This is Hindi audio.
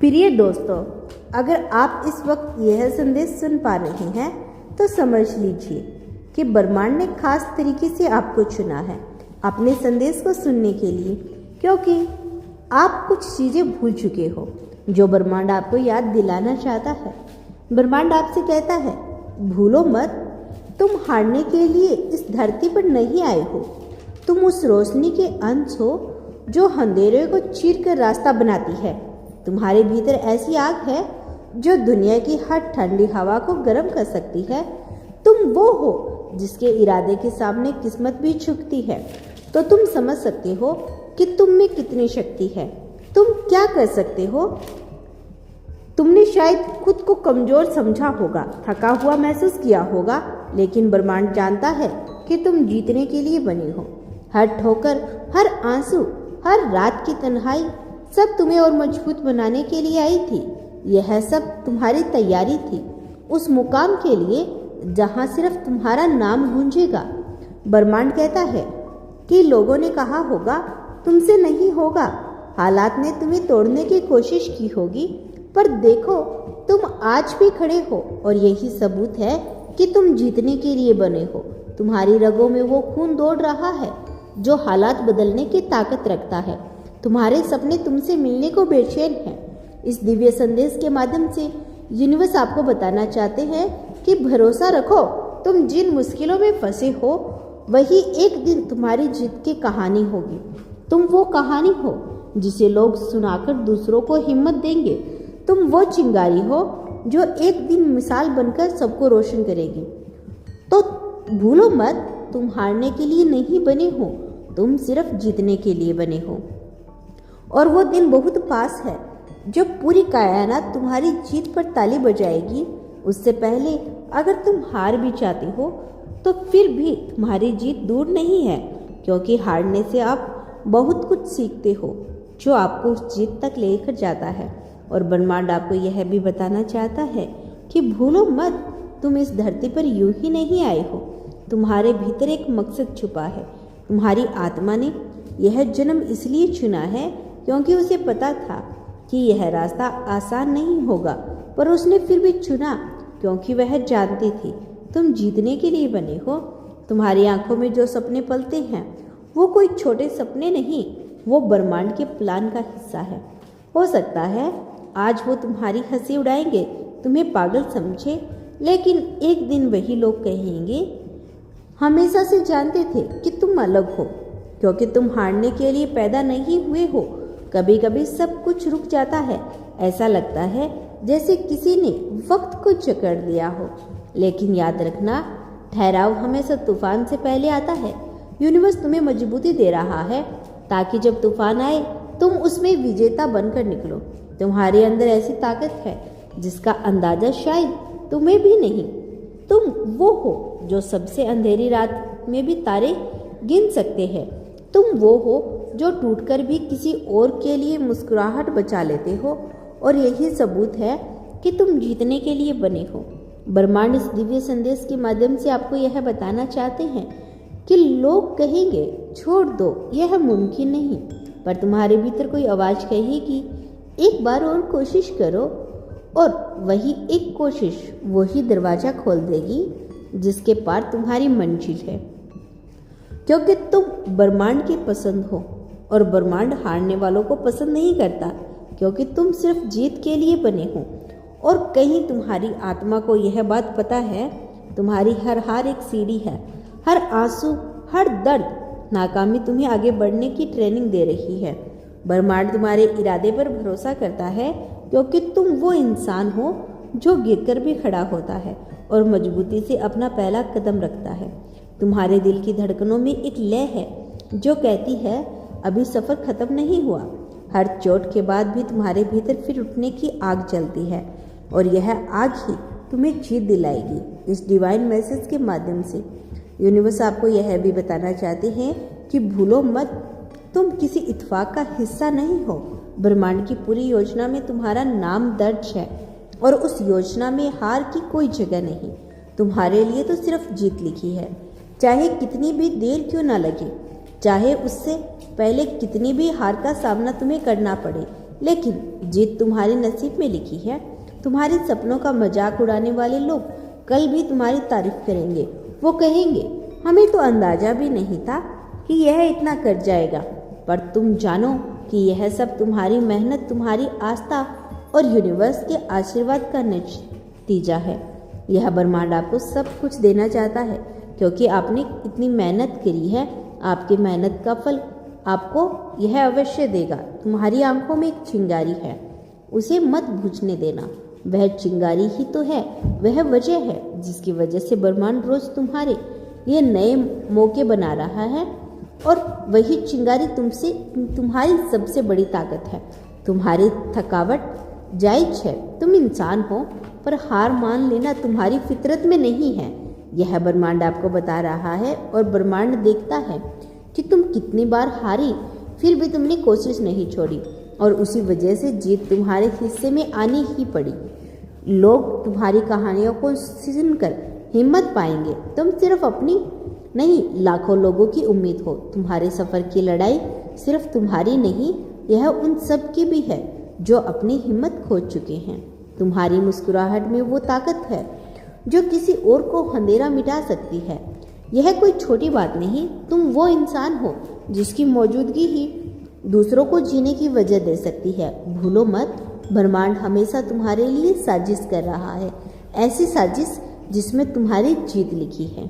प्रिय दोस्तों, अगर आप इस वक्त यह संदेश सुन पा रहे हैं तो समझ लीजिए कि ब्रह्मांड ने खास तरीके से आपको चुना है अपने संदेश को सुनने के लिए, क्योंकि आप कुछ चीज़ें भूल चुके हो जो ब्रह्मांड आपको याद दिलाना चाहता है। ब्रह्मांड आपसे कहता है, भूलो मत, तुम हारने के लिए इस धरती पर नहीं आए हो। तुम उस रोशनी के अंश हो जो अंधेरे को चीर कर रास्ता बनाती है। तुम्हारे भीतर ऐसी आग है जो दुनिया की हर ठंडी हवा को गर्म कर सकती है। तुम वो हो जिसके इरादे के सामने किस्मत भी झुकती है। तो तुम समझ सकते हो कि तुम में कितनी शक्ति है, तुम क्या कर सकते हो। तुमने शायद खुद को कमजोर समझा होगा, थका हुआ महसूस किया होगा, लेकिन ब्रह्मांड जानता है कि तुम जीतने के लिए बने हो। हर ठोकर, हर आंसू, हर रात की तन्हाई सब तुम्हें और मजबूत बनाने के लिए आई थी। यह सब तुम्हारी तैयारी थी उस मुकाम के लिए जहां सिर्फ तुम्हारा नाम गूंजेगा। ब्रह्मांड कहता है कि लोगों ने कहा होगा तुमसे नहीं होगा, हालात ने तुम्हें तोड़ने की कोशिश की होगी, पर देखो तुम आज भी खड़े हो और यही सबूत है कि तुम जीतने के लिए बने हो। तुम्हारी रगों में वो खून दौड़ रहा है जो हालात बदलने की ताकत रखता है। तुम्हारे सपने तुमसे मिलने को बेचैन हैं। इस दिव्य संदेश के माध्यम से यूनिवर्स आपको बताना चाहते हैं कि भरोसा रखो, तुम जिन मुश्किलों में फंसे हो वही एक दिन तुम्हारी जीत की कहानी होगी। तुम वो कहानी हो जिसे लोग सुनाकर दूसरों को हिम्मत देंगे। तुम वो चिंगारी हो जो एक दिन मिसाल बनकर सबको रोशन करेगी। तो भूलो मत, तुम हारने के लिए नहीं बने हो, तुम सिर्फ जीतने के लिए बने हो। और वो दिन बहुत पास है जब पूरी कायनात तुम्हारी जीत पर ताली बजाएगी। उससे पहले अगर तुम हार भी चाहते हो तो फिर भी तुम्हारी जीत दूर नहीं है, क्योंकि हारने से आप बहुत कुछ सीखते हो जो आपको उस जीत तक लेकर जाता है। और ब्रह्मांड आपको यह भी बताना चाहता है कि भूलो मत, तुम इस धरती पर यूं ही नहीं आए हो। तुम्हारे भीतर एक मकसद छुपा है। तुम्हारी आत्मा ने यह जन्म इसलिए चुना है क्योंकि उसे पता था कि यह रास्ता आसान नहीं होगा, पर उसने फिर भी चुना क्योंकि वह जानती थी तुम जीतने के लिए बने हो। तुम्हारी आंखों में जो सपने पलते हैं वो कोई छोटे सपने नहीं, वो ब्रह्मांड के प्लान का हिस्सा है। हो सकता है आज वो तुम्हारी हंसी उड़ाएंगे, तुम्हें पागल समझे, लेकिन एक दिन वही लोग कहेंगे हमेशा से जानते थे कि तुम अलग हो, क्योंकि तुम हारने के लिए पैदा नहीं हुए हो। कभी कभी सब कुछ रुक जाता है, ऐसा लगता है जैसे किसी ने वक्त को जकड़ लिया हो, लेकिन याद रखना, ठहराव हमेशा तूफान से पहले आता है। यूनिवर्स तुम्हें मजबूती दे रहा है ताकि जब तूफान आए तुम उसमें विजेता बनकर निकलो। तुम्हारे अंदर ऐसी ताकत है जिसका अंदाजा शायद तुम्हें भी नहीं। तुम वो हो जो सबसे अंधेरी रात में भी तारे गिन सकते हैं। तुम वो हो जो टूटकर भी किसी और के लिए मुस्कुराहट बचा लेते हो, और यही सबूत है कि तुम जीतने के लिए बने हो। ब्रह्मांड इस दिव्य संदेश के माध्यम से आपको यह बताना चाहते हैं कि लोग कहेंगे छोड़ दो, यह मुमकिन नहीं, पर तुम्हारे भीतर कोई आवाज़ कहेगी एक बार और कोशिश करो, और वही एक कोशिश वही दरवाज़ा खोल देगी जिसके पार तुम्हारी मंजिल है। क्योंकि तुम ब्रह्मांड की पसंद हो, और ब्रह्मांड हारने वालों को पसंद नहीं करता, क्योंकि तुम सिर्फ जीत के लिए बने हो। और कहीं तुम्हारी आत्मा को यह बात पता है, तुम्हारी हर हार एक सीढ़ी है, हर आंसू, हर दर्द, नाकामी तुम्हें आगे बढ़ने की ट्रेनिंग दे रही है। ब्रह्मांड तुम्हारे इरादे पर भरोसा करता है, क्योंकि तुम वो इंसान हो जो गिरकर भी खड़ा होता है और मजबूती से अपना पहला कदम रखता है। तुम्हारे दिल की धड़कनों में एक लय है जो कहती है अभी सफ़र ख़त्म नहीं हुआ। हर चोट के बाद भी तुम्हारे भीतर फिर उठने की आग जलती है, और यह आग ही तुम्हें जीत दिलाएगी। इस डिवाइन मैसेज के माध्यम से यूनिवर्स आपको यह भी बताना चाहते हैं कि भूलो मत, तुम किसी इत्तेफाक का हिस्सा नहीं हो। ब्रह्मांड की पूरी योजना में तुम्हारा नाम दर्ज है, और उस योजना में हार की कोई जगह नहीं। तुम्हारे लिए तो सिर्फ जीत लिखी है, चाहे कितनी भी देर क्यों ना लगे, चाहे उससे पहले कितनी भी हार का सामना तुम्हें करना पड़े, लेकिन जीत तुम्हारे नसीब में लिखी है। तुम्हारे सपनों का मजाक उड़ाने वाले लोग कल भी तुम्हारी तारीफ करेंगे। वो कहेंगे, हमें तो अंदाजा भी नहीं था कि यह इतना कर जाएगा। पर तुम जानो कि यह सब तुम्हारी मेहनत, तुम्हारी आस्था और यूनिवर्स के आशीर्वाद का नतीजा है। यह ब्रह्मांड आपको सब कुछ देना चाहता है क्योंकि आपने इतनी मेहनत करी है। आपकी मेहनत का फल आपको यह अवश्य देगा। तुम्हारी आंखों में एक चिंगारी है, उसे मत बुझने देना। वह चिंगारी ही तो है, वह वजह है जिसकी वजह से ब्रह्मांड रोज तुम्हारे लिए नए मौके बना रहा है। और वही चिंगारी तुम्हारी सबसे बड़ी ताकत है। तुम्हारी थकावट जायज है, तुम इंसान हो, पर हार मान लेना तुम्हारी फितरत में नहीं है। यह ब्रह्मांड आपको बता रहा है और ब्रह्मांड देखता है कि तुम कितनी बार हारी, फिर भी तुमने कोशिश नहीं छोड़ी और उसी वजह से जीत तुम्हारे हिस्से में आनी ही पड़ी। लोग तुम्हारी कहानियों को सुनकर हिम्मत पाएंगे। तुम सिर्फ अपनी नहीं, लाखों लोगों की उम्मीद हो। तुम्हारे सफ़र की लड़ाई सिर्फ तुम्हारी नहीं, यह उन सब की भी है जो अपनी हिम्मत खो चुके हैं। तुम्हारी मुस्कुराहट में वो ताकत है जो किसी और को अंधेरा मिटा सकती है। यह कोई छोटी बात नहीं, तुम वो इंसान हो जिसकी मौजूदगी ही दूसरों को जीने की वजह दे सकती है। भूलो मत, ब्रह्मांड हमेशा तुम्हारे लिए साजिश कर रहा है, ऐसी साजिश जिसमें तुम्हारी जीत लिखी है।